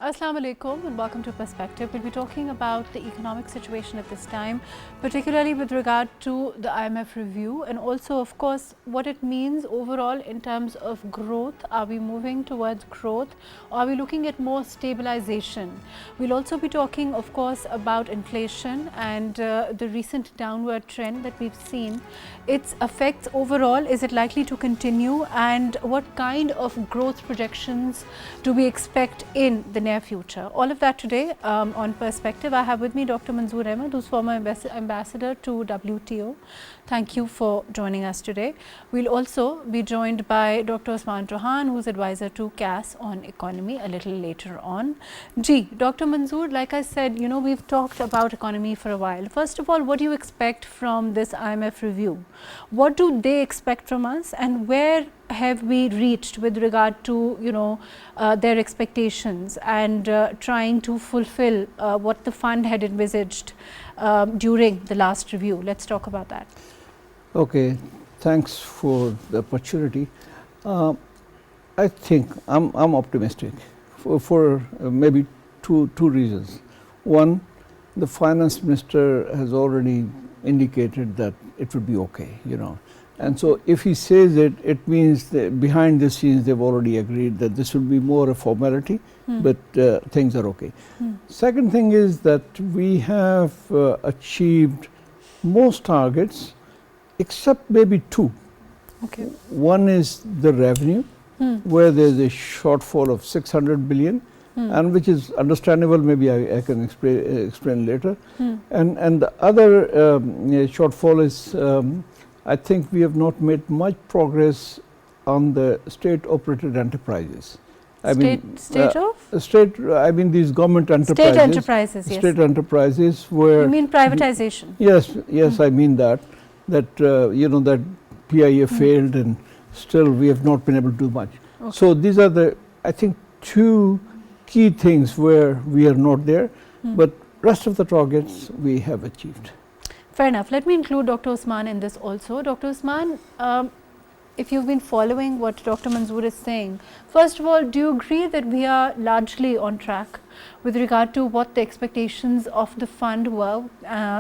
Assalamu alaikum and welcome to Perspective. We'll be talking about the economic situation at this time, particularly with regard to the IMF review and also, of course, what it means overall in terms of growth. Are we moving towards growth or are we looking at more stabilization? We'll also be talking, of course, about inflation and the recent downward trend that we've seen. Its effects overall, is it likely to continue, and what kind of growth projections do we expect in the near future? All of that today on Perspective. I have with me Dr. Manzoor Ahmed, who's former ambassador to WTO. Thank you for joining us today. We'll also be joined by Dr. Usman Chohan, who's advisor to CAS on economy a little later on. Dr. Manzoor, like I said, we've talked about economy for a while. First of all, what do you expect from this IMF review? What do they expect from us, and where have we reached with regard to their expectations and trying to fulfill what the fund had envisaged during the last review? Let's talk about that. Okay, thanks for the opportunity. I think I'm optimistic for maybe two reasons. One, the finance minister has already indicated that it would be okay, And so if he says it, it means that behind the scenes they've already agreed that this will be more a formality, but things are okay. Second thing is that we have achieved most targets except maybe two. Okay. One is the revenue, where there's a shortfall of 600 billion, and which is understandable. Maybe I can explain later. And the other shortfall is I think we have not made much progress on the state-operated enterprises. I mean, these government enterprises. State enterprises, yes. State enterprises where. You mean privatization? Yes, I mean that that PIA failed and still we have not been able to do much. Okay. So these are the, I think, two key things where we are not there, but rest of the targets we have achieved. Fair enough. Let me include Dr. Usman in this also. Dr. Usman, if you've been following what Dr. Manzoor is saying, first of all, do you agree that we are largely on track with regard to what the expectations of the fund were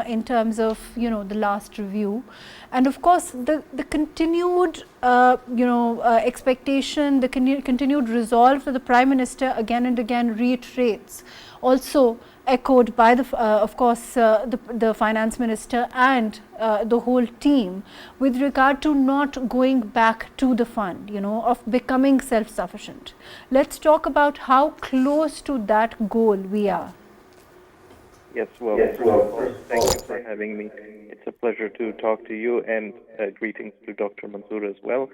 in terms of the last review, and of course the continued expectation, the continued resolve that the Prime Minister again and again reiterates, also echoed by the finance minister and the whole team, with regard to not going back to the fund, of becoming self-sufficient. Let's talk about how close to that goal we are. Yes, first, thank you for having me. It's a pleasure to talk to you, and greetings to Dr. Manzoor as well.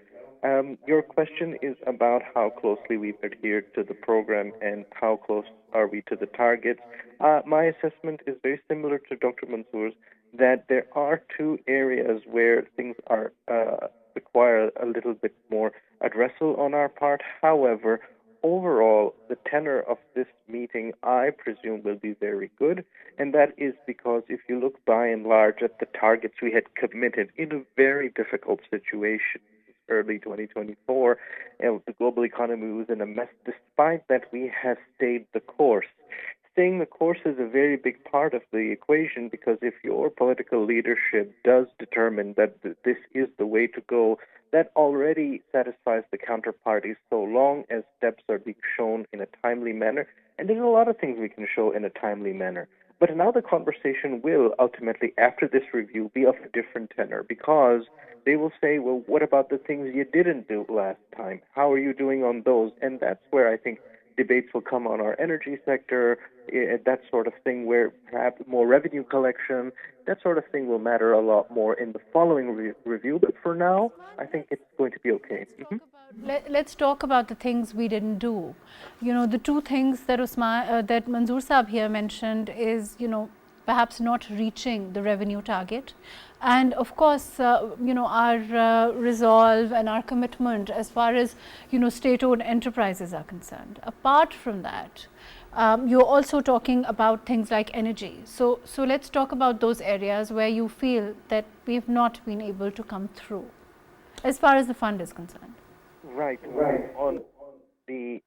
Your question is about how closely we've adhered to the program and how close are we to the targets. My assessment is very similar to Dr. Manzoor's, that there are two areas where things are require a little bit more addressal on our part. However, overall, the tenor of this meeting, I presume, will be very good, and that is because if you look by and large at the targets we had committed in a very difficult situation, early 2024, the global economy was in a mess. Despite that, we have stayed the course. Staying the course is a very big part of the equation, because if your political leadership does determine that this is the way to go, that already satisfies the counterparties so long as steps are being shown in a timely manner. And there's a lot of things we can show in a timely manner. But now the conversation will ultimately, after this review, be of a different tenor, because they will say, well, what about the things you didn't do last time? How are you doing on those? And that's where I think debates will come on our energy sector, that sort of thing, where perhaps more revenue collection, that sort of thing will matter a lot more in the following review. But for now, I think it's going to be okay. Let's talk about the things we didn't do. The two things that that Manzoor Saab here mentioned is, perhaps not reaching the revenue target, and of course, our resolve and our commitment as far as state-owned enterprises are concerned. Apart from that, you're also talking about things like energy. So let's talk about those areas where you feel that we've not been able to come through, as far as the fund is concerned. Right. the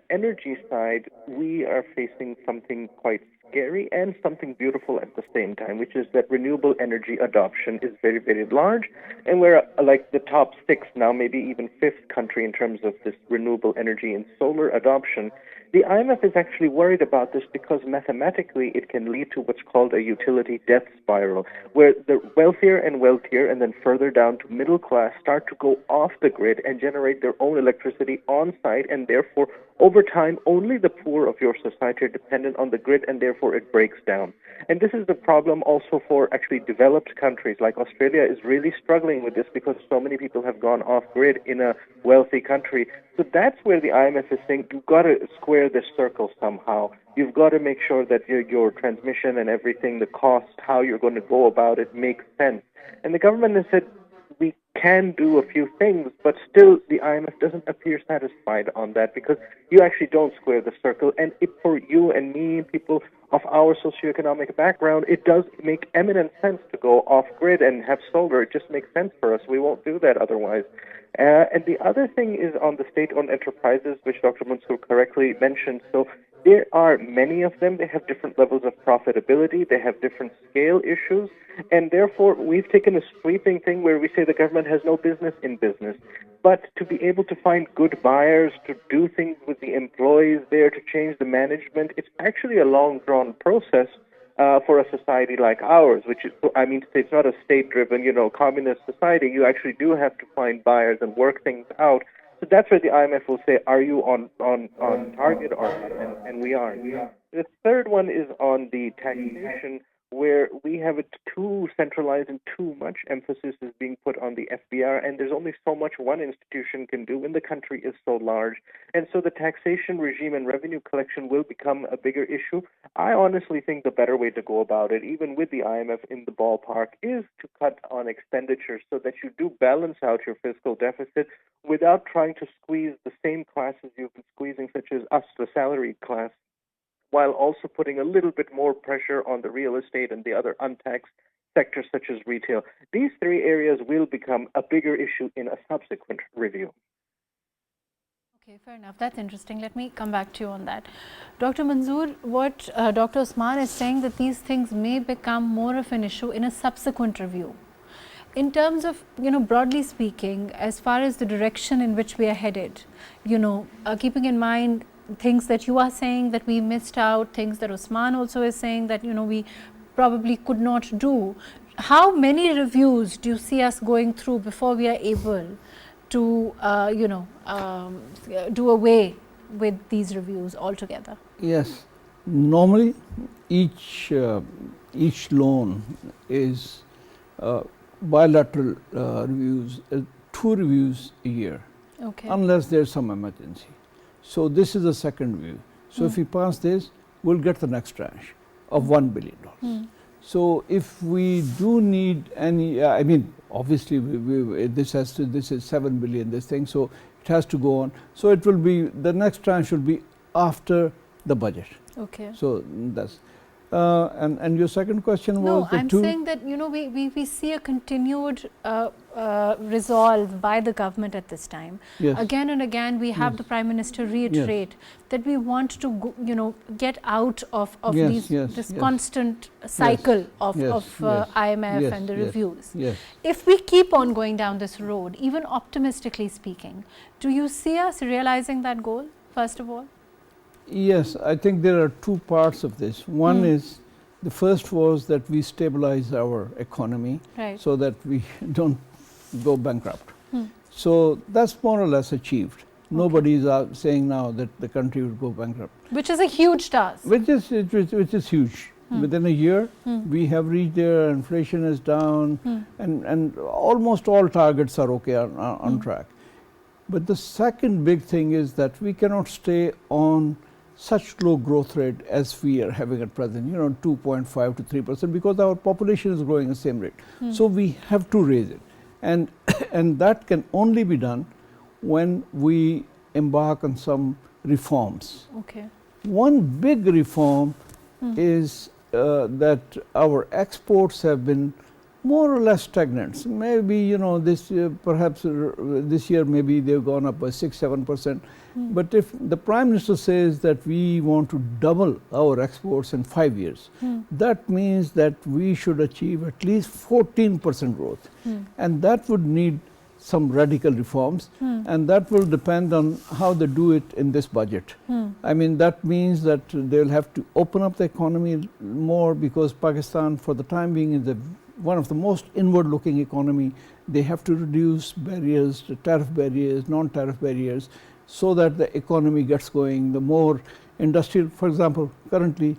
energy side, we are facing something quite scary and something beautiful at the same time, which is that renewable energy adoption is very, very large. And we're like the top 6 now, maybe even 5th country in terms of this renewable energy and solar adoption. The IMF is actually worried about this because mathematically it can lead to what's called a utility death spiral, where the wealthier and wealthier and then further down to middle class start to go off the grid and generate their own electricity on site, and therefore over time only the poor of your society are dependent on the grid, and therefore it breaks down. And this is the problem also for actually developed countries like Australia is really struggling with this because so many people have gone off grid in a wealthy country. So that's where the IMF is saying you've got to square this circle somehow. You've got to make sure that your transmission and everything, the cost, how you're going to go about it makes sense. And the government has said we can do a few things, but still the IMF doesn't appear satisfied on that because you actually don't square the circle. And if for you and me, people of our socioeconomic background, it does make eminent sense to go off-grid and have solar. It just makes sense for us. We won't do that otherwise. And the other thing is on the state-owned enterprises, which Dr. Mansoor correctly mentioned. So there are many of them. They have different levels of profitability. They have different scale issues. And therefore, we've taken a sweeping thing where we say the government has no business in business. But to be able to find good buyers, to do things with the employees there, to change the management, it's actually a long-drawn process for a society like ours, which is, I mean, it's not a state-driven, communist society. You actually do have to find buyers and work things out. So that's where the IMF will say, are you on target or not? And we are. The third one is on the taxation, where we have it too centralized and too much emphasis is being put on the FBR, and there's only so much one institution can do when the country is so large. And so the taxation regime and revenue collection will become a bigger issue. I honestly think the better way to go about it, even with the IMF in the ballpark, is to cut on expenditures so that you do balance out your fiscal deficit without trying to squeeze the same classes you've been squeezing, such as us, the salaried class, while also putting a little bit more pressure on the real estate and the other untaxed sectors such as retail. These 3 areas will become a bigger issue in a subsequent review. Okay, fair enough. That's interesting. Let me come back to you on that. Dr. Manzoor, what Dr. Usman is saying that these things may become more of an issue in a subsequent review. In terms of, broadly speaking, as far as the direction in which we are headed, keeping in mind things that you are saying that we missed out, things that Usman also is saying that, we probably could not do. How many reviews do you see us going through before we are able to, do away with these reviews altogether? Yes. Normally, each loan is bilateral reviews, 2 reviews a year, Okay. unless there's some emergency. So this is the second review. So if we pass this, we'll get the next tranche of $1 billion. So if we do need any, I mean, obviously this is 7 billion, this thing, so it has to go on. So it will be, the next tranche will be after the budget. Okay. So that's, and your second question was I'm saying that, we see a continued resolve by the government at this time. Yes. Again and again, we have the Prime Minister reiterate that we want to, go, get out of this constant cycle of IMF and the reviews. Yes. If we keep on going down this road, even optimistically speaking, do you see us realizing that goal, first of all? Yes, I think there are 2 parts of this. One is, the first was that we stabilize our economy, right, so that we don't go bankrupt. So that's more or less achieved. Nobody is saying now that the country would go bankrupt. Which is a huge task. Which is huge. Within a year, we have reached there, inflation is down, and almost all targets are okay, on track. But the second big thing is that we cannot stay on such low growth rate as we are having at present, 2.5 to 3%, because our population is growing at the same rate. So we have to raise it. And that can only be done when we embark on some reforms. Okay. One big reform is that our exports have been more or less stagnant. Maybe, you know, this perhaps this year maybe they've gone up by 6-7%. But if the Prime Minister says that we want to double our exports in 5 years, that means that we should achieve at least 14% growth. And that would need some radical reforms, and that will depend on how they do it in this budget. I mean, that means that they'll have to open up the economy more, because Pakistan for the time being is one of the most inward-looking economy. They have to reduce barriers, the tariff barriers, non-tariff barriers, so that the economy gets going. The more industrial, for example, currently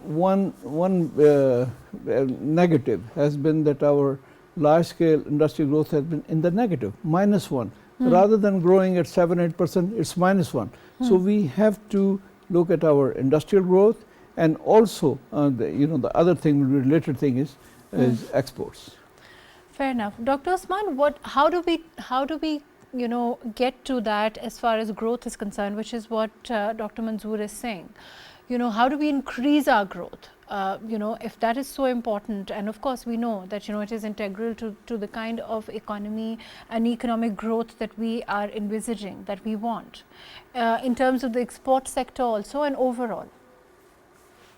one negative has been that our large-scale industrial growth has been in the negative, -1. Rather than growing at 7-8%, it's -1. So we have to look at our industrial growth, and also the other thing, related thing is exports. Fair enough. Dr. Usman, how do we get to that as far as growth is concerned, which is what Dr. Manzoor is saying? How do we increase our growth? If that is so important, and of course we know that it is integral to the kind of economy and economic growth that we are envisaging, that we want, in terms of the export sector also and overall.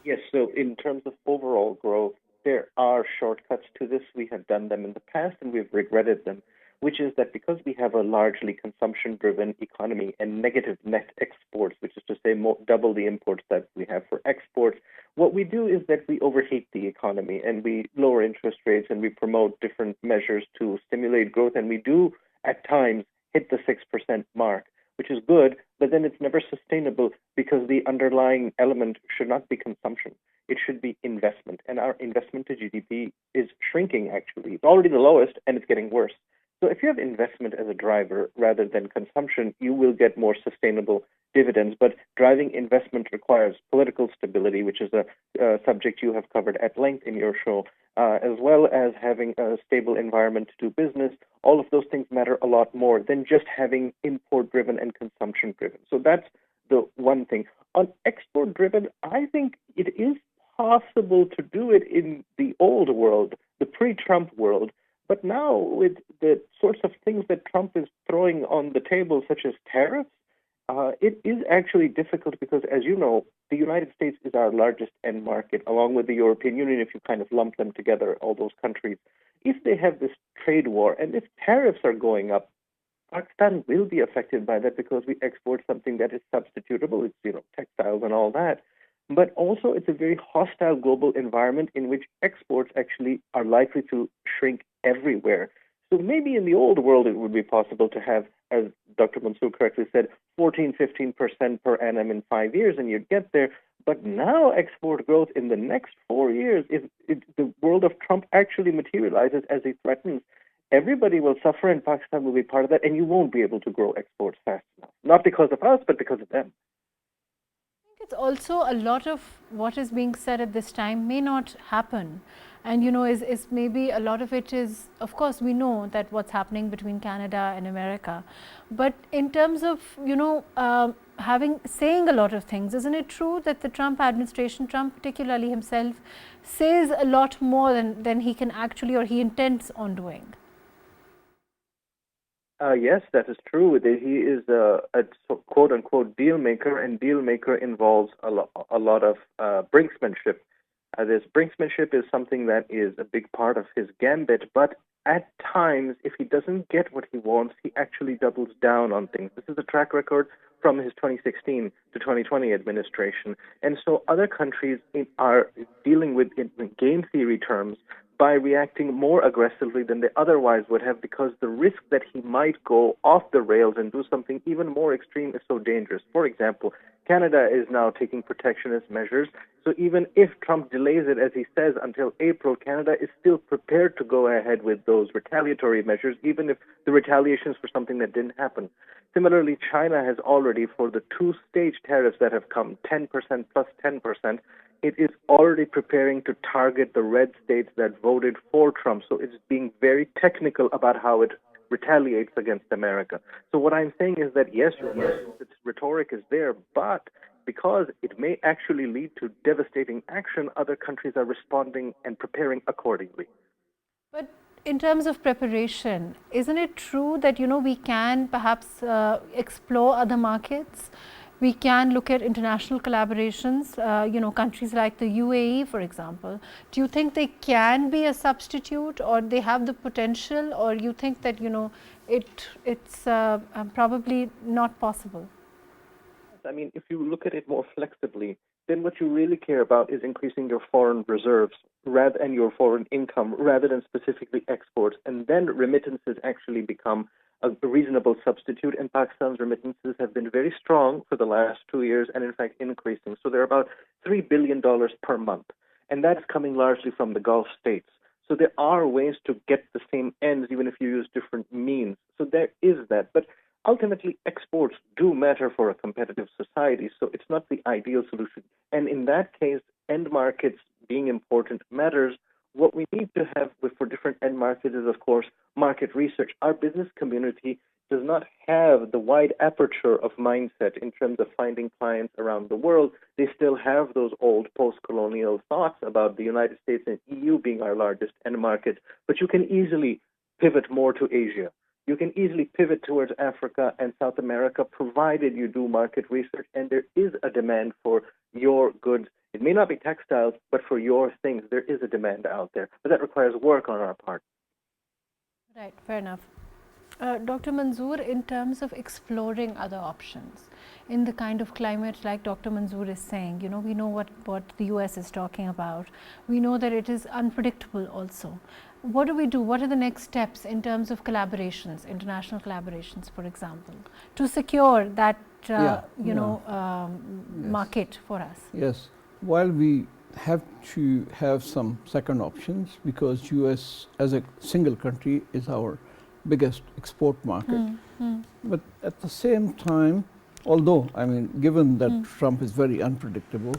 Yes, so in terms of overall growth, there are shortcuts to this. We have done them in the past and we've regretted them, which is that because we have a largely consumption-driven economy and negative net exports, which is to say double the imports that we have for exports, what we do is that we overheat the economy and we lower interest rates and we promote different measures to stimulate growth, and we do at times hit the 6% mark, which is good, but then it's never sustainable, because the underlying element should not be consumption. It should be investment, and our investment to GDP is shrinking, actually. It's already the lowest and it's getting worse. So if you have investment as a driver rather than consumption, you will get more sustainable dividends. But driving investment requires political stability, which is a subject you have covered at length in your show, as well as having a stable environment to do business. All of those things matter a lot more than just having import-driven and consumption-driven. So that's the one thing. On export-driven, I think it is possible to do it in the old world, the pre-Trump world. But now, with the sorts of things that Trump is throwing on the table, such as tariffs, it is actually difficult, because, as you know, the United States is our largest end market, along with the European Union, if you kind of lump them together, all those countries. If they have this trade war, and if tariffs are going up, Pakistan will be affected by that, because we export something that is substitutable. It's, textiles and all that. But also, it's a very hostile global environment in which exports actually are likely to shrink everywhere. So maybe in the old world it would be possible to have, as Dr. Mansoor correctly said, 14-15% per annum in 5 years, and you'd get there. But now export growth in the next 4 years, if the world of Trump actually materializes as he threatens, everybody will suffer, and Pakistan will be part of that, and you won't be able to grow exports fast enough. Not because of us, but because of them. It's also a lot of what is being said at this time may not happen, and is maybe a lot of it is, of course we know that what's happening between Canada and America, but in terms of saying a lot of things, isn't it true that the Trump administration, Trump particularly himself, says a lot more than he can actually, or he intends on doing? Yes, that is true. He is a quote-unquote deal maker, and deal maker involves a lot of brinksmanship. This brinksmanship is something that is a big part of his gambit, but at times, if he doesn't get what he wants, he actually doubles down on things. This is a track record from his 2016 to 2020 administration. And so other countries are dealing with, in game theory terms, by reacting more aggressively than they otherwise would have, because the risk that he might go off the rails and do something even more extreme is so dangerous. For example, Canada is now taking protectionist measures. So even if Trump delays it, as he says, until April, Canada is still prepared to go ahead with those retaliatory measures, even if the retaliation is for something that didn't happen. Similarly, China has already, for the two-stage tariffs that have come, 10% plus 10%, it is already preparing to target the red states that voted for Trump. So it's being very technical about how it retaliates against America. So what I'm saying is that, yes, its rhetoric is there, but because it may actually lead to devastating action, other countries are responding and preparing accordingly. But in terms of preparation, isn't it true that, you know, we can perhaps explore other markets? We can look at international collaborations, you know, countries like the UAE, for example. Do you think they can be a substitute, or they have the potential, or you think that, you know, it's probably not possible? I mean, if you look at it more flexibly, then what you really care about is increasing your foreign reserves and your foreign income rather than specifically exports. And then remittances actually become a reasonable substitute. And Pakistan's remittances have been very strong for the last 2 years and, in fact, increasing. So they're about $3 billion per month. And that's coming largely from the Gulf states. So there are ways to get the same ends, even if you use different means. So there is that. But ultimately, exports do matter for a competitive society, so it's not the ideal solution. And in that case, end markets being important matters. What we need to have for different end markets is, of course, market research. Our business community does not have the wide aperture of mindset in terms of finding clients around the world. They still have those old post-colonial thoughts about the United States and EU being our largest end market, but you can easily pivot more to Asia. You can easily pivot towards Africa and South America, provided you do market research, and there is a demand for your goods. It may not be textiles, but for your things, there is a demand out there. But that requires work on our part. Right, fair enough. Dr. Manzoor, in terms of exploring other options, in the kind of climate like Dr. Manzoor is saying, you know, we know what the US is talking about. We know that it is unpredictable also. What do we do? What are the next steps in terms of collaborations, international collaborations, for example, to secure that, market for us? Yes. While we have to have some second options, because US as a single country is our biggest export market. But at the same time, although, I mean, given that Trump is very unpredictable,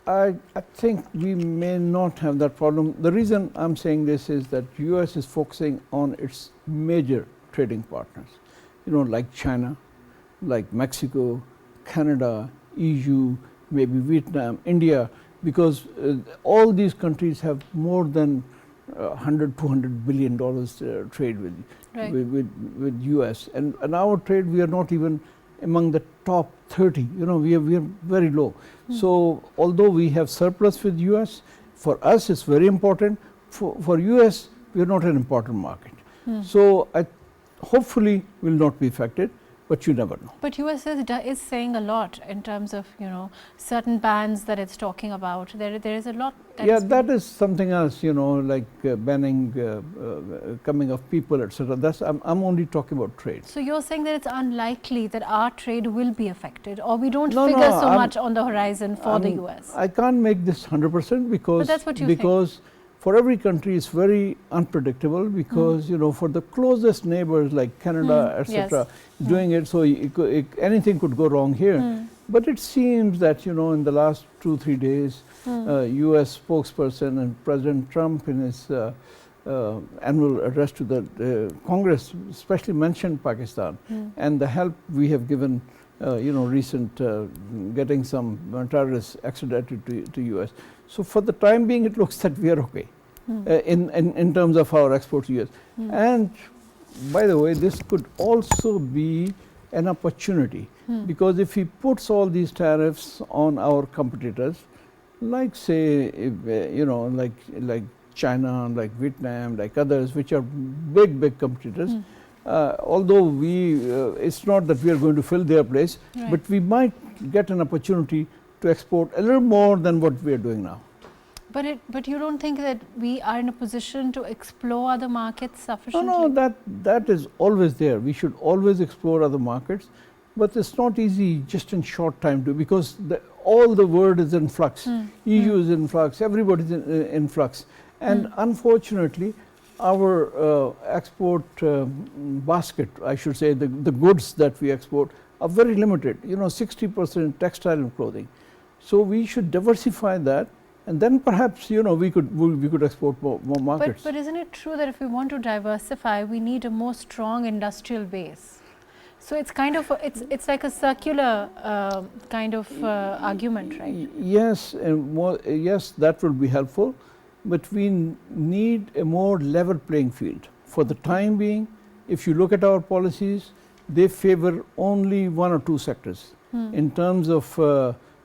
I think we may not have that problem. The reason I'm saying this is that US is focusing on its major trading partners, you know, like China, like Mexico, Canada, EU, maybe Vietnam, India, because all these countries have more than $100–200 billion trade with US, and our trade, we are not even among the top 30. You know, we are very low. So although we have surplus with US, for us it's very important. For US, we are not an important market. So hopefully will not be affected, but you never know. But US is saying a lot in terms of, you know, certain bans that it's talking about. There is a lot. That is something else, you know, like banning coming of people, etc. That's I'm only talking about trade. So you're saying that it's unlikely that our trade will be affected, or we don't figure so much on the horizon for the US. I can't make this 100% because but that's what you think. For every country it's very unpredictable, because you know, for the closest neighbors like Canada, etc., doing it, so anything could go wrong here. But it seems that, you know, in the last 2–3 days, US spokesperson and President Trump in his annual address to the Congress especially mentioned Pakistan and the help we have given, you know, recent getting some terrorists extradited to US. So for the time being, it looks that we are okay in terms of our export to US. And by the way, this could also be an opportunity, because if he puts all these tariffs on our competitors, like say, you know, like China, like Vietnam, like others, which are big competitors, although it's not that we are going to fill their place, but we might get an opportunity to export a little more than what we are doing now. But you don't think that we are in a position to explore other markets sufficiently? No, that is always there. We should always explore other markets, but it's not easy just in short time to, because all the world is in flux. EU is in flux, everybody is in flux, and unfortunately, our export basket, I should say, the goods that we export are very limited. You know, 60% textile and clothing. So we should diversify that, and then perhaps, you know, we could export more markets. But isn't it true that if we want to diversify, we need a more strong industrial base? So it's kind of it's like a circular kind of argument, right? Yes, and yes, that will be helpful. but we need a more level playing field. For the time being, if you look at our policies, they favor only one or two sectors in terms of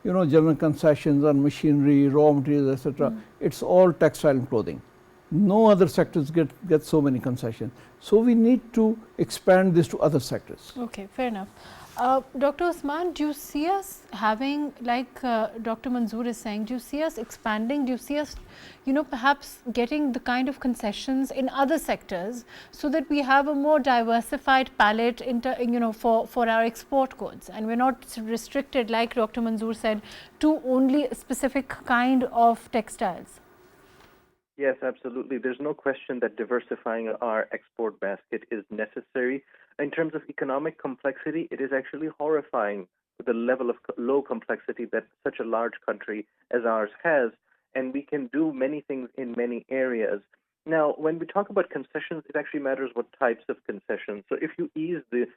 general concessions on machinery, raw materials, etc. It's all textile and clothing. No other sectors get so many concessions. So we need to expand this to other sectors. Okay, fair enough. Dr. Usman, do you see us having, like Dr. Manzoor is saying, do you see us expanding? Do you see us, perhaps getting the kind of concessions in other sectors so that we have a more diversified palette for our export goods, and we're not restricted, like Dr. Manzoor said, to only a specific kind of textiles? Yes, absolutely. There's no question that diversifying our export basket is necessary. In terms of economic complexity, it is actually horrifying the level of low complexity that such a large country as ours has, and we can do many things in many areas. Now, when we talk about concessions, it actually matters what types of concessions. So if you ease the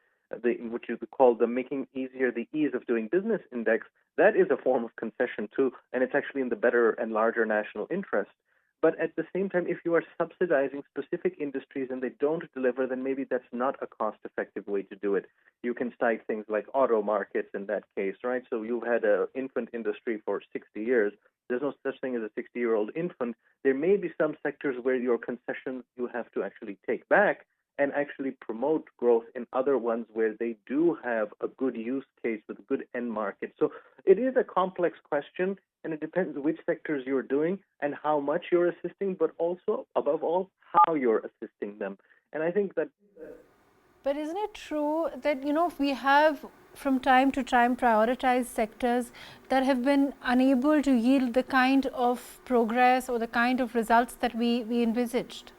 what you call the making easier the ease of doing business index, that is a form of concession too, and it's actually in the better and larger national interest. But at the same time, if you are subsidizing specific industries and they don't deliver, then maybe that's not a cost-effective way to do it. You can cite things like auto markets in that case, right? So you've had an infant industry for 60 years. There's no such thing as a 60-year-old infant. There may be some sectors where your concessions you have to actually take back and actually promote growth in other ones where they do have a good use case with a good end market. So it is a complex question, and it depends which sectors you're doing and how much you're assisting, but also, above all, how you're assisting them. And I think that... But isn't it true that, we have from time to time prioritized sectors that have been unable to yield the kind of progress or the kind of results that we envisaged?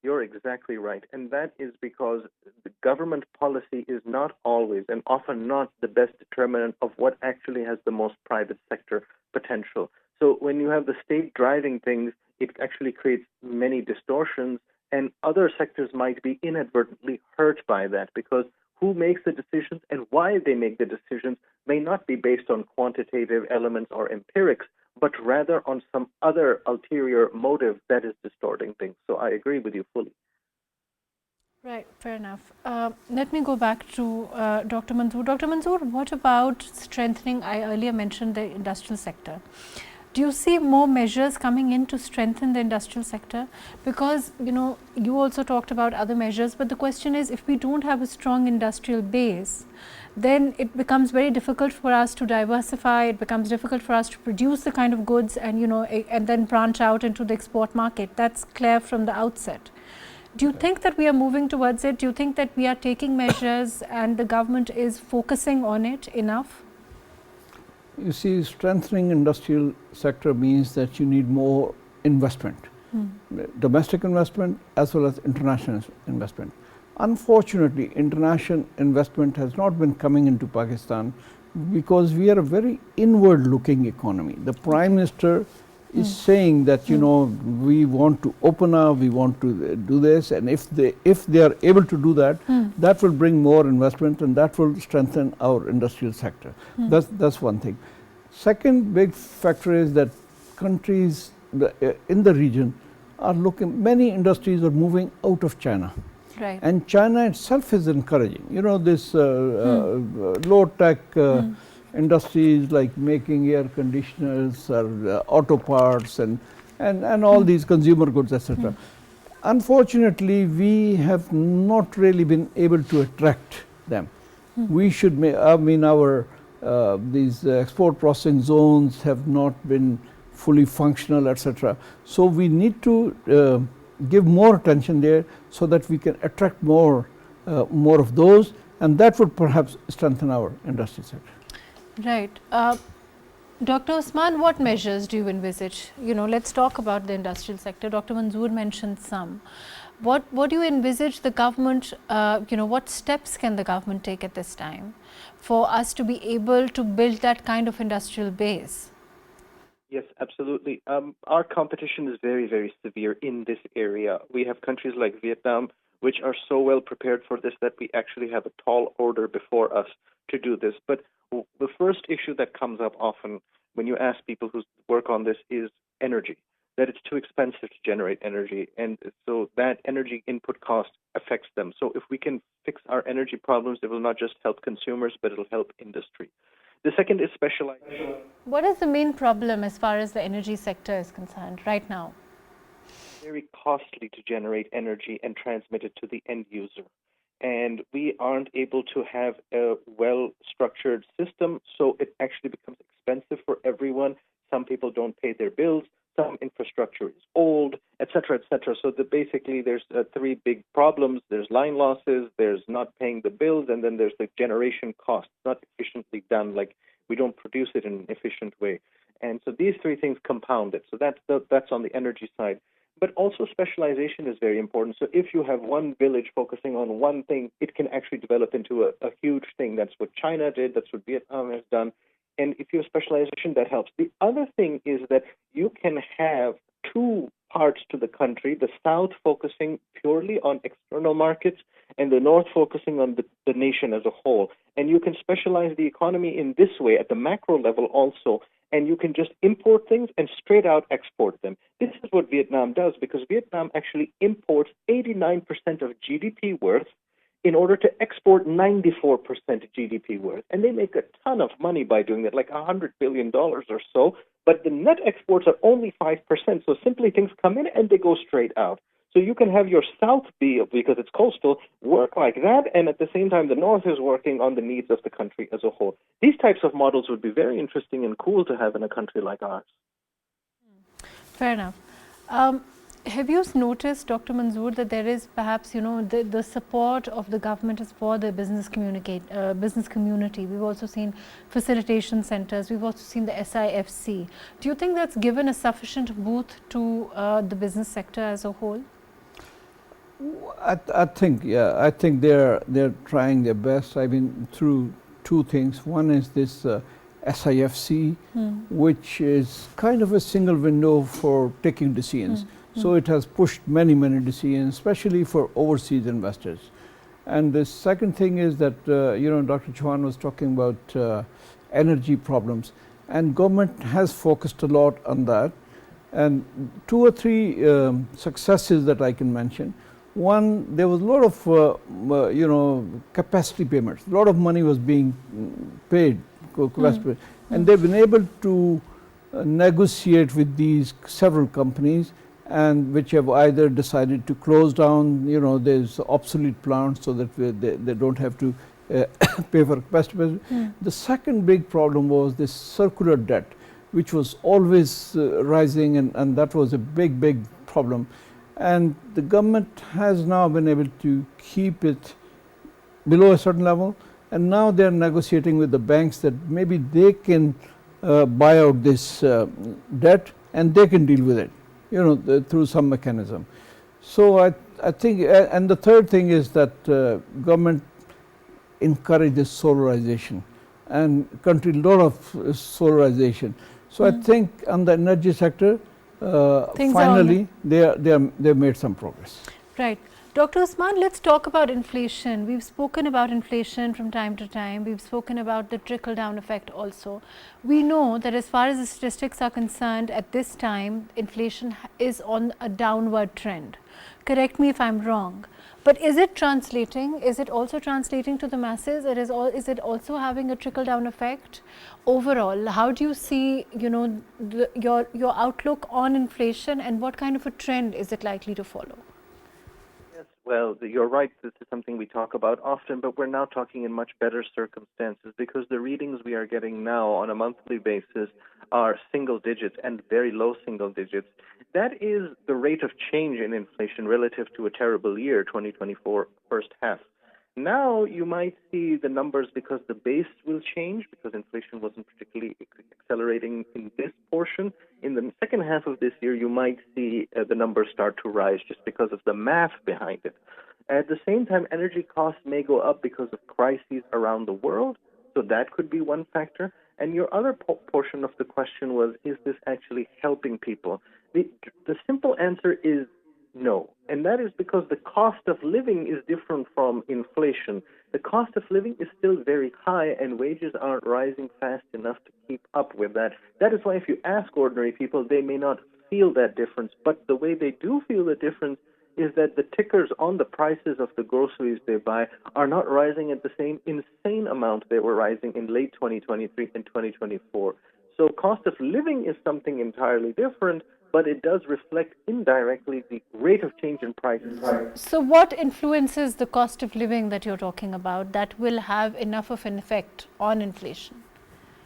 You're exactly right. And that is because the government policy is not always and often not the best determinant of what actually has the most private sector potential. So when you have the state driving things, it actually creates many distortions, and other sectors might be inadvertently hurt by that, because who makes the decisions and why they make the decisions may not be based on quantitative elements or empirics, but rather on some other ulterior motive that is distorting things. So I agree with you fully. Right, fair enough. Let me go back to Dr. Manzoor. Dr. Manzoor, what about strengthening? I earlier mentioned the industrial sector. Do you see more measures coming in to strengthen the industrial sector? Because, you also talked about other measures, but the question is, if we don't have a strong industrial base, then it becomes very difficult for us to diversify. It becomes difficult for us to produce the kind of goods and, and then branch out into the export market. That's clear from the outset. Do you think that we are moving towards it? Do you think that we are taking measures and the government is focusing on it enough? You see, strengthening industrial sector means that you need more investment, domestic investment as well as international investment. Unfortunately, international investment has not been coming into Pakistan because we are a very inward-looking economy. The Prime Minister is saying that, we want to open up, we want to do this, and if they are able to do that, that will bring more investment and that will strengthen our industrial sector. That's one thing. Second big factor is that countries in the region are many industries are moving out of China. Right. And China itself is encouraging, this low-tech industries like making air conditioners or auto parts and all these consumer goods, etc. Unfortunately, we have not really been able to attract them. We should, our these export processing zones have not been fully functional, etc. So we need to give more attention there so that we can attract more of those, and that would perhaps strengthen our industry sector. Right. Dr. Usman, what measures do you envisage? Let's talk about the industrial sector. Dr. Manzoor mentioned some. What do you envisage the government, what steps can the government take at this time for us to be able to build that kind of industrial base? Yes, absolutely. Our competition is very, very severe in this area. We have countries like Vietnam, which are so well prepared for this that we actually have a tall order before us to do this. But the first issue that comes up often when you ask people who work on this is energy, that it's too expensive to generate energy, and so that energy input cost affects them. So if we can fix our energy problems, it will not just help consumers, but it'll help industry. The second is specialization. What is the main problem as far as the energy sector is concerned right now? Very costly to generate energy and transmit it to the end user. And we aren't able to have a well-structured system, so it actually becomes expensive for everyone. Some people don't pay their bills. Some infrastructure is old, et cetera, et cetera. So basically there's three big problems. There's line losses, there's not paying the bills, and then there's the generation costs, not efficiently done, like we don't produce it in an efficient way. And so these three things compound it. So that's on the energy side. But also specialization is very important. So if you have one village focusing on one thing, it can actually develop into a huge thing. That's what China did. That's what Vietnam has done. And if you have specialization, that helps. The other thing is that you can have two parts to the country, the South focusing purely on external markets and the North focusing on the nation as a whole. And you can specialize the economy in this way at the macro level also, and you can just import things and straight out export them. This is what Vietnam does, because Vietnam actually imports 89% of GDP worth in order to export 94% GDP worth. And they make a ton of money by doing that, like $100 billion or so. But the net exports are only 5%. So simply things come in and they go straight out. So you can have your South be, because it's coastal, work like that, and at the same time the North is working on the needs of the country as a whole. These types of models would be very interesting and cool to have in a country like ours. Fair enough. Have you noticed, Dr. Manzoor, that there is perhaps, the support of the government is for the business community. We've also seen facilitation centers. We've also seen the SIFC. Do you think that's given a sufficient boost to the business sector as a whole? I think they're trying their best. I mean, through two things. One is this SIFC, which is kind of a single window for taking decisions. So it has pushed many decisions, especially for overseas investors. And the second thing is that Dr. Chohan was talking about energy problems, and government has focused a lot on that. And two or three successes that I can mention. One, there was a lot of capacity payments. A lot of money was being paid, and they've been able to negotiate with these several companies, and which have either decided to close down, there's obsolete plants so that they don't have to pay for capacity. The second big problem was this circular debt, which was always rising, and that was a big problem. And the government has now been able to keep it below a certain level, and now they're negotiating with the banks that maybe they can buy out this debt and they can deal with it, through some mechanism. So I think, and the third thing is that government encourages solarization, and country a lot of solarization. So I think on the energy sector, finally they've made some progress. Right. Dr. Usman, let's talk about inflation. We've spoken about inflation from time to time. We've spoken about the trickle-down effect also. We know that as far as the statistics are concerned, at this time, inflation is on a downward trend. Correct me if I'm wrong. But is it translating? Is it also translating to the masses? Is it also having a trickle-down effect? Overall, how do you see, your outlook on inflation, and what kind of a trend is it likely to follow? Yes, well, you're right. This is something we talk about often, but we're now talking in much better circumstances, because the readings we are getting now on a monthly basis are single digits and very low single digits. That is the rate of change in inflation relative to a terrible year, 2024 first half. Now you might see the numbers, because the base will change, because inflation wasn't particularly accelerating in this portion. In the second half of this year, you might see the numbers start to rise just because of the math behind it. At the same time, energy costs may go up because of crises around the world, so that could be one factor. And your other portion of the question was, is this actually helping people? The simple answer is no. And that is because the cost of living is different from inflation. The cost of living is still very high, and wages aren't rising fast enough to keep up with that. That is why if you ask ordinary people, they may not feel that difference. But the way they do feel the difference is that the tickers on the prices of the groceries they buy are not rising at the same insane amount they were rising in late 2023 and 2024. So cost of living is something entirely different, but it does reflect indirectly the rate of change in prices. So what influences the cost of living that you're talking about that will have enough of an effect on inflation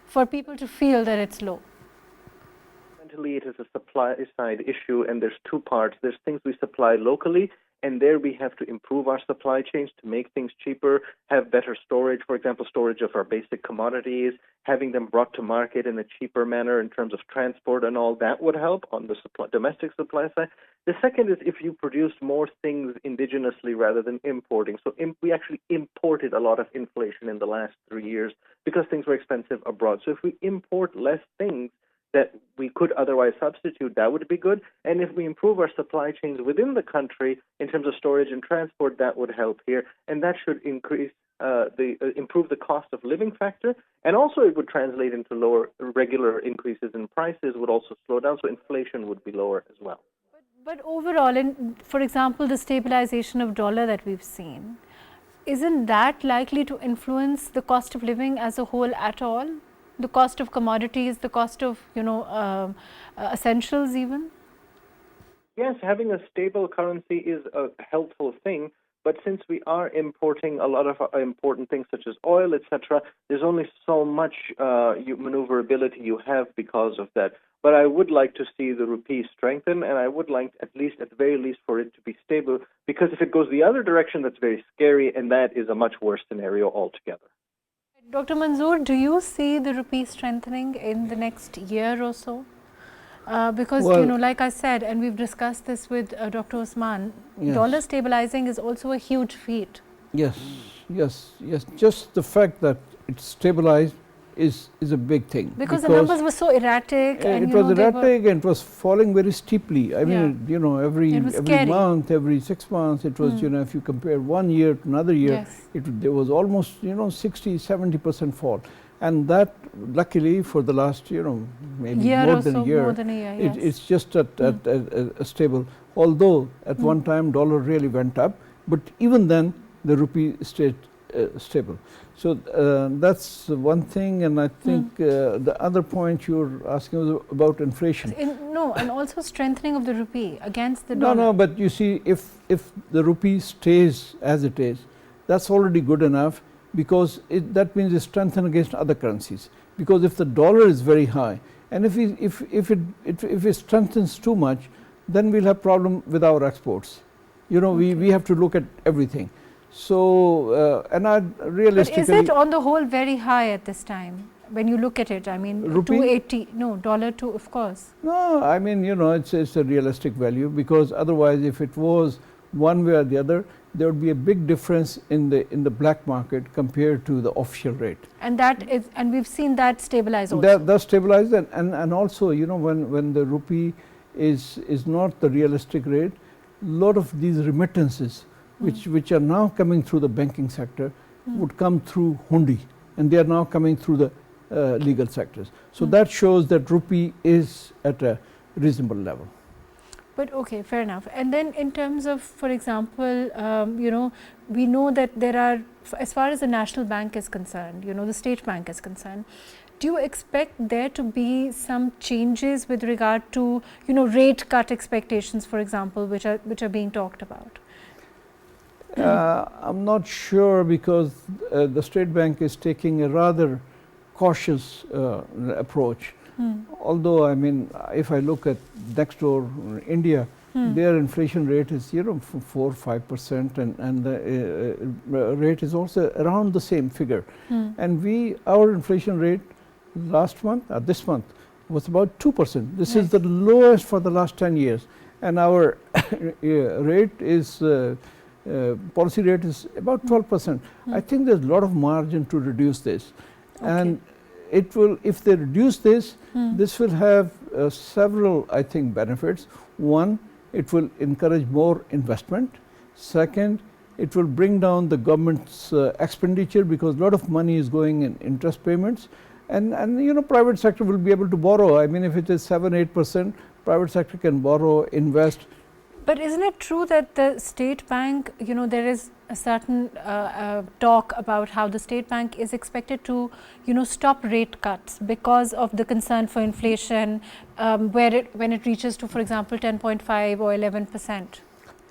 for people to feel that it's low? Fundamentally, it is a supply side issue, and there's two parts. There's things we supply locally, and there we have to improve our supply chains to make things cheaper, have better storage, for example, storage of our basic commodities, having them brought to market in a cheaper manner in terms of transport and all that would help on the domestic supply side. The second is if you produce more things indigenously rather than importing. So we actually imported a lot of inflation in the last 3 years because things were expensive abroad. So if we import less things that we could otherwise substitute, that would be good. And if we improve our supply chains within the country in terms of storage and transport, that would help here. And that should increase improve the cost of living factor. And also it would translate into lower regular increases in prices, would also slow down. So inflation would be lower as well. But overall, for example, the stabilization of dollar that we've seen, isn't that likely to influence the cost of living as a whole at all? The cost of commodities, the cost of, essentials even? Yes, having a stable currency is a helpful thing. But since we are importing a lot of important things such as oil, etc., there's only so much maneuverability you have because of that. But I would like to see the rupee strengthen, and I would like, at the very least, for it to be stable, because if it goes the other direction, that's very scary, and that is a much worse scenario altogether. Dr. Manzoor, do you see the rupee strengthening in the next year or so? Because, like I said, and we've discussed this with Dr. Usman, yes. Dollar stabilizing is also a huge feat. Yes, yes, yes. Just the fact that it's stabilized is a big thing. Because the numbers were so erratic. And, it was erratic and it was falling very steeply. I mean, every month, every 6 months, it was, if you compare 1 year to another year, there was almost, 60–70% fall. And that, luckily, for the last, maybe more than a year, it's just at a stable. Although at one time dollar really went up, but even then the rupee stayed stable. So that's one thing, and I think the other point you're asking was about inflation. And also strengthening of the rupee against the dollar. No, but you see, if the rupee stays as it is, that's already good enough, because that means it's strengthened against other currencies. Because if the dollar is very high, and if it strengthens too much, then we'll have problem with our exports. We have to look at everything. So, and I realistically... But is it on the whole very high at this time? When you look at it, I mean, rupee? 280, no, dollar too, of course. No, I mean, it's a realistic value, because otherwise if it was one way or the other, there would be a big difference in the black market compared to the official rate. And and we've seen that stabilize also. That's stabilized, and also, when the rupee is not the realistic rate, a lot of these remittances, which are now coming through the banking sector, would come through hundi, and they are now coming through the legal sectors. So that shows that rupee is at a reasonable level. But okay, fair enough. And then in terms of, for example, we know that there are, as far as the National Bank is concerned, the State Bank is concerned, do you expect there to be some changes with regard to, rate cut expectations, for example, which are being talked about? I'm not sure, because the State Bank is taking a rather cautious approach. Although, I mean, if I look at next door India, their inflation rate is 4–5%, and the rate is also around the same figure. And our inflation rate this month was about 2%. This is the lowest for the last 10 years, and our rate is policy rate is about 12%. I think there's a lot of margin to reduce this, and it will, if they reduce this, this will have several, I think, benefits. One, it will encourage more investment. Second, it will bring down the government's expenditure, because a lot of money is going in interest payments, and you know, private sector will be able to borrow. I mean, if it is 7-8%, private sector can borrow, invest. But isn't it true that the state bank, you know, there is a certain talk about how the state bank is expected to, you know, stop rate cuts because of the concern for inflation, when it reaches to, for example, 10.5 or 11%?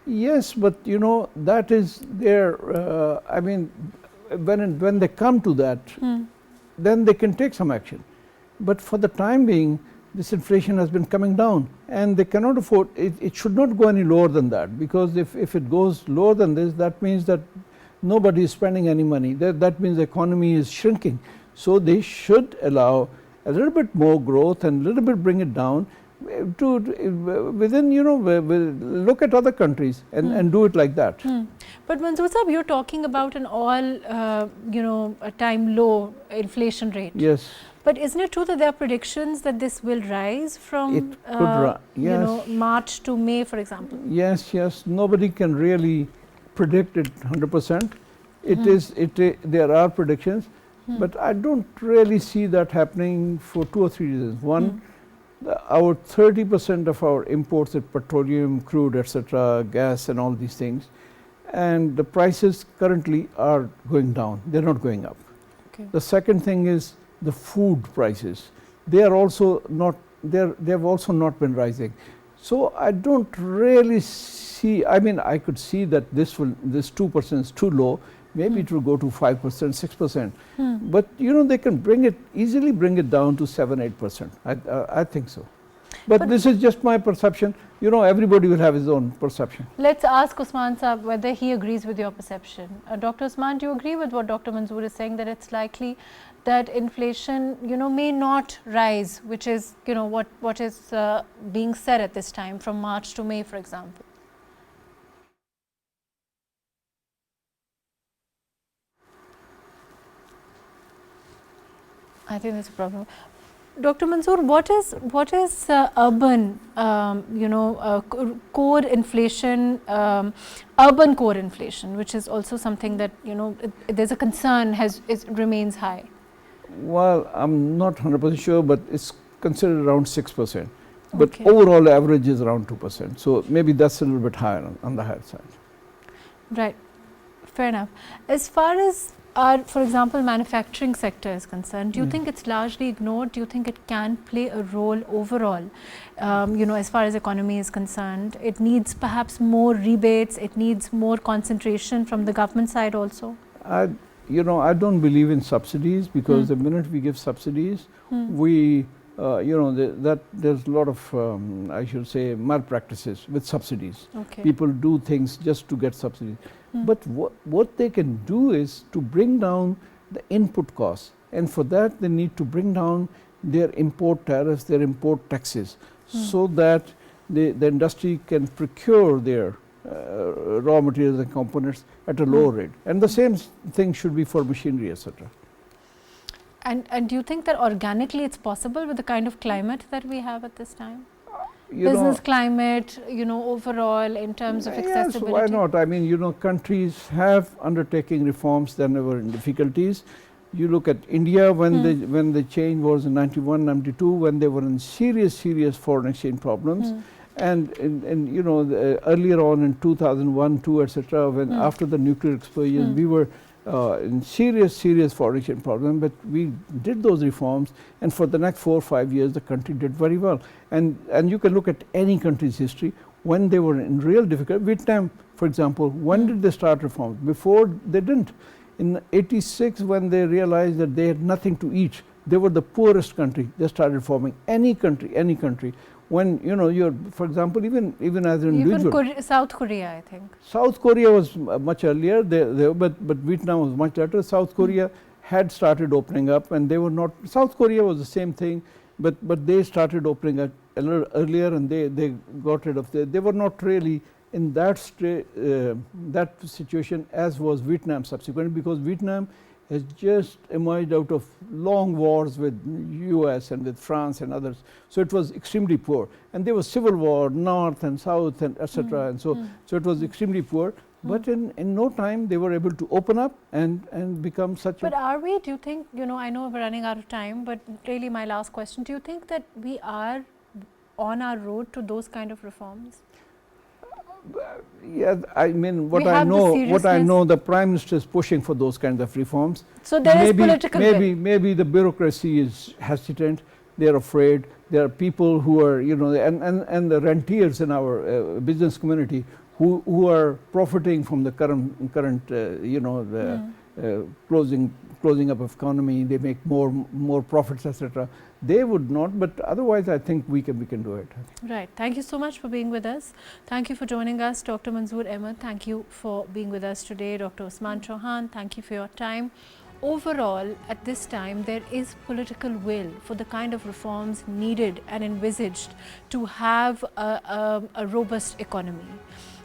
Yes, but you know, that is their, I mean, when they come to that, then they can take some action. But for the time being, this inflation has been coming down, and they cannot afford, it should not go any lower than that, because if it goes lower than this, that means that nobody is spending any money. That means the economy is shrinking. So they should allow a little bit more growth and a little bit bring it down to within, you know, look at other countries and do it like that. But Manzoor Sahib, you're talking about an all, you know, a time low inflation rate. Yes. But isn't it true that there are predictions that this will rise from, yes, you know, March to May, for example? Yes, yes. Nobody can really predict it 100%. There are predictions, but I don't really see that happening for 2 or 3 reasons. One, our 30% of our imports is petroleum, crude, etc., gas and all these things, and the prices currently are going down. They're not going up. Okay. The second thing is the food prices. They are also not, they have also not been rising. So I don't really see, I mean, I could see that this 2% is too low. Maybe it will go to 5%, 6%. But you know, they can easily bring it down to 7-8%. I think so. But this is just my perception. You know, everybody will have his own perception. Let's ask Usman Sahib whether he agrees with your perception. Dr. Usman, do you agree with what Dr. Manzoor is saying, that it's likely that inflation, you know, may not rise, which is, you know, what is being said at this time from March to May, for example? I think that's a problem. Dr. Manzoor, what is urban, you know, core inflation, urban core inflation, which is also something that, you know, there's a concern remains high? Well, I'm not 100% sure, but it's considered around 6%. But overall average is around 2%. So maybe that's a little bit higher on the higher side. Right. Fair enough. As far as our, for example, manufacturing sector is concerned, do you think it's largely ignored? Do you think it can play a role overall, you know, as far as economy is concerned? It needs perhaps more rebates, it needs more concentration from the government side also? You know, I don't believe in subsidies, because the minute we give subsidies, we, you know, there's a lot of, I should say, malpractices with subsidies. People do things just to get subsidies. But what they can do is to bring down the input costs, and for that they need to bring down their import tariffs, their import taxes, so that the industry can procure their raw materials and components at a lower rate. And the same thing should be for machinery, etc. And do you think that organically it's possible with the kind of climate that we have at this time? You business know, climate, you know, overall in terms of accessibility? Yes, why not? I mean, you know, countries have undertaking reforms that were in difficulties. You look at India when the change was in 91, 92, when they were in serious foreign exchange problems. And you know, earlier on in 2001, 2, etc., when after the nuclear explosion, we were in serious foreign exchange problem, but we did those reforms, and for the next 4 or 5 years the country did very well. And you can look at any country's history when they were in real difficulty. Vietnam, for example, when did they start reforms? Before, they didn't. In 86, when they realized that they had nothing to eat, they were the poorest country, they started reforming. Any country. When, you know, you're, for example, even as an individual. Even South Korea, I think. South Korea was much earlier, but Vietnam was much later. South Korea had started opening up, and they were not, South Korea was the same thing, but they started opening up a little earlier, and they got rid of they were not really in that situation as was Vietnam subsequently, because Vietnam has just emerged out of long wars with US and with France and others. So it was extremely poor. And there was civil war, north and south and etc. And so it was extremely poor. But in no time they were able to open up and become such But are we, do you think, you know, I know we're running out of time, but really my last question, do you think that we are on our road to those kind of reforms? Yeah, I mean, what We I have the know, the Prime Minister is pushing for those kinds of reforms. So there is political will. Maybe the bureaucracy is hesitant. They're afraid. There are people who are, you know, and the rentiers in our business community who are profiting from the current you know, the closing up of economy. They make more profits, etc. They would not, but otherwise I think we can do it. Right. Thank you so much for being with us. Thank you for joining us, Dr. Manzoor Ahmed. Thank you for being with us today, Dr. Usman Chohan. Thank you for your time. Overall, at this time, there is political will for the kind of reforms needed and envisaged to have a robust economy.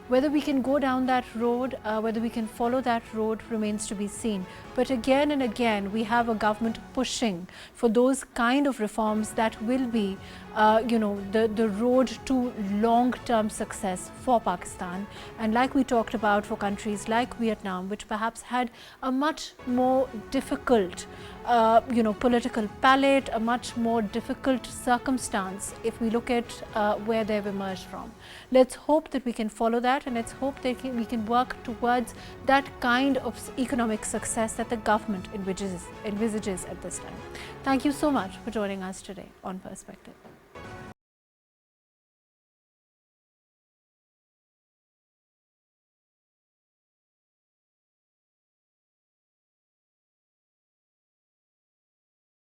Whether we can go down that road, whether we can follow that road remains to be seen. But again and again, we have a government pushing for those kind of reforms that will be, you know, the road to long-term success for Pakistan. And like we talked about for countries like Vietnam, which perhaps had a much more difficult, you know, political palette, a much more difficult circumstance if we look at where they've emerged from. Let's hope that we can follow that, and let's hope that we can work towards that kind of economic success that the government envisages at this time. Thank you so much for joining us today on Perspective.